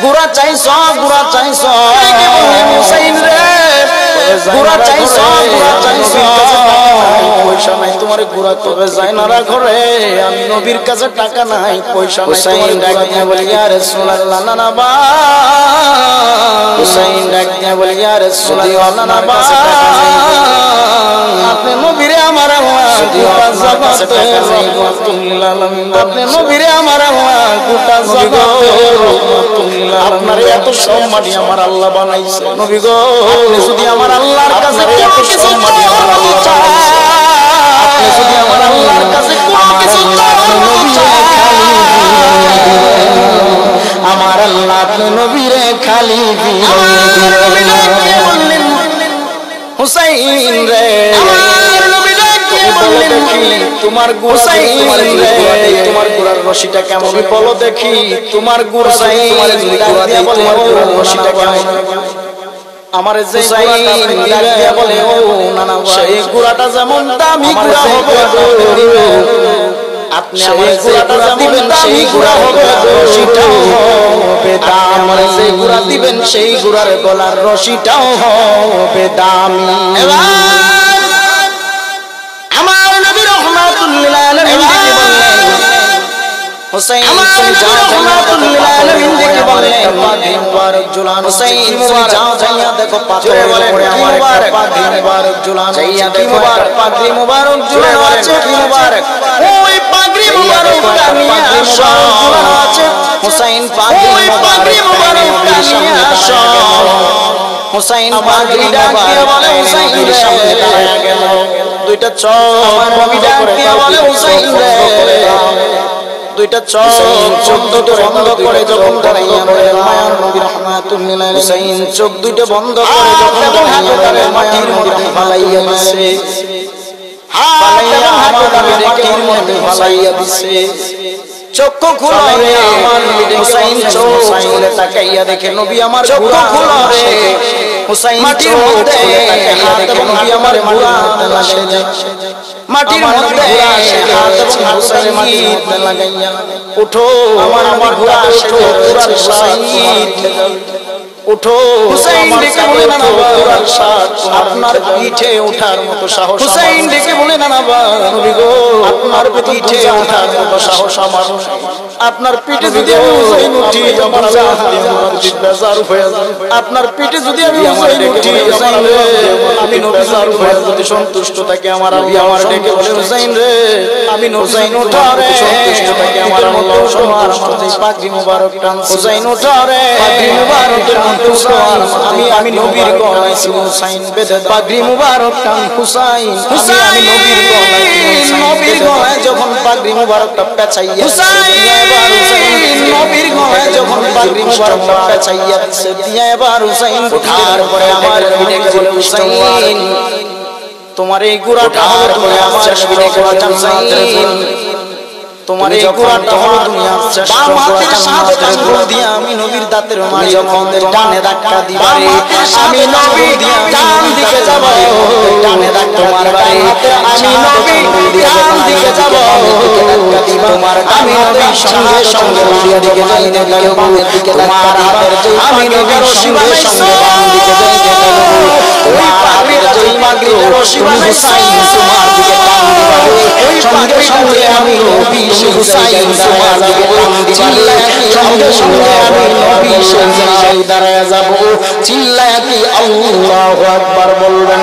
গুড়া চাইছো হুসাইন রে গুড়া চাইছো পয়সা নাই তোমার গুড়া তবে যায় না ঘরে আমি নবীর কাছে টাকা নাই পয়সা নাই হুসাইন ডাক দিয়া বলি ইয়া রাসূলুল্লাহ না না বা হুসাইন ডাক দিয়া বলি ইয়া রাসূলুল্লাহ না না বা আপনি নবীরে আমার আল্লাহ গোটা জগতে রহমাতুল্লিল আলামিন আপনি নবীরে আমার আল্লাহ গোটা জগতে রহমাতুল্লিল আলামিন আপনার এত সম্মানী আমার আল্লাহ বানাইছে নবী গো আপনি যদি আমার আল্লাহর কাছে কোনো কিছু সম্মানী আমার আল্লাহ চায় আপনি যদি আমার আল্লাহর কাছে কোনো কিছু আমার আল্লাহ আপনি নবীরে খালি বললেন হুসাইন রে তোমার গুড়ার রশিটা কেমন বলো দেখি তোমার রশিটা কেমন আমার যে বলে ও নানা সেই গুড়াটা যেমন দামি গুড়া হবে আপনি আমার গুড়াটা দিবেন সেই গুড়া হবে রশিটাও হবে দামি আমার যে গুড়া দিবেন সেই গুড়ার গলার রশিটাও হবে দামি আমার নবী রহমাতুল্লিল আলামিন দেখে বললেন হুসাইন তুমি যাও রহমাতুল্লিল আলামিন দেখে বললেন পাগড়ি মুবারক ঝুলান হুসাইন তুমি যাও যাইয়া দেখো পাথরে পড়ে আমার একটা পাগড়ি মুবারক ঝুলান যাইয়া দেখো পাগড়ি মুবারক ঝুলানো আছে কি মুবারক ওই পাগড়ি মুবারকটা নিয়ে আসো ঝুলানো আছে হুসাইন পাগড়ি মুবারকটা নিয়ে আসো হুসাইন পাগড়ি ডাকিয়ে বলে হুসাইন সামনে দাঁড়ায়া গেল দুইটা চোখ নবী ডাকিয়ে বলে হুসাইন রে দুইটা চোখ দুটো বন্ধ করে যখন দাঁড়াইয়া বলে মায়ার নবী রহমাতুল্লিল আলাইহি হুসাইন চোখ দুটো বন্ধ করে যখন দাঁড়াইয়া মাটির মধ্যে ফালাইয়া দিছে ফালাইয়া আমার নবী মাটির মধ্যে ফালাইয়া দিছে চক্ষু খুলো রে আমার নবী হুসাইন চোখ খুলে তাকাইয়া দেখে নবী আমার চক্ষু খুলো রে হুসাইন মাটির মধ্যে তাকাইয়া দেখে নবী আমার বুড়া লাগাই যায় মাটির মধ্যে হাত এবং হুসাইন মাটিতে লাগাইয়া উঠো আমার ঘোড়া উঠো পুরান শহীদ উঠো হুসাইন ডেকে বলে না পুরান শাহ আপনার পিঠে ওঠার মতো সাহস হুসাইন ডেকে বলে না নবী গো আপনার পিঠে ওঠার মতো সাহস আমার আপনার পিঠে যদি আমি হুসাইন উঠি আমার বেজার হয়ে যায় আপনার পিঠে যদি আমি হুসাইন উঠি হুসাইন রে আমি বেজার হয়ে যদি সন্তুষ্ট থাকি আমার আমার ডেকে বলে হুসাইন রে আমি হুসাইন ওঠা রে সন্তুষ্ট থাকি আমার আল্লাহ তোমার মাঝে পাগড়ি মুবারক টান হুসাইন ওঠা রে পাগড়ি মুবারকের আমি নবীর গলায় হুসাইন বেঁধে পাগড়ি মুবারক টান হুসাইন আমি নবীর গলায় যখন পাগড়ি মুবারকটা পেঁচাইয়া নবীর গলায় যখন পাগড়ি মুবারকটা পেঁচাইয়া দিছে দিয়া এবার হুসাইন ওঠার পরে আমার নবী বলে হুসাইন তোমার এই গুড়াটা হলো তুমি আমার নবীকে হুসাইন তোমার এই গুড়াটা হলো দুনিয়ার শ্রেষ্ঠ গুড়া দিয়া আমি নবীর দাঁতের মাঝে যখন ডানে ধাক্কা দিবারে আমি নবী ডান দিকে যাব ডানে ধাক্কা তোমার বাড়ি আমি নবী ডান দিকে যাব তোমার আমি নবী সঙ্গে সঙ্গে বাম দিকে যাই না বামের দিকে তোমার হাতের আমি নবীর সঙ্গে সঙ্গে বাম দিকে যাই না ওই পাগড়িটা যেই পাগড়িটা রশি বানাইছেন তোমার দিকে টান দিবারে ওই সঙ্গে সঙ্গে আমি নবী হুসাইন তোমার দিকে টান দিবারে সঙ্গে সঙ্গে আমি নবী সেই দাঁড়ায় যাব চিল্লায়া কি আল্লাহু আকবার বলবেন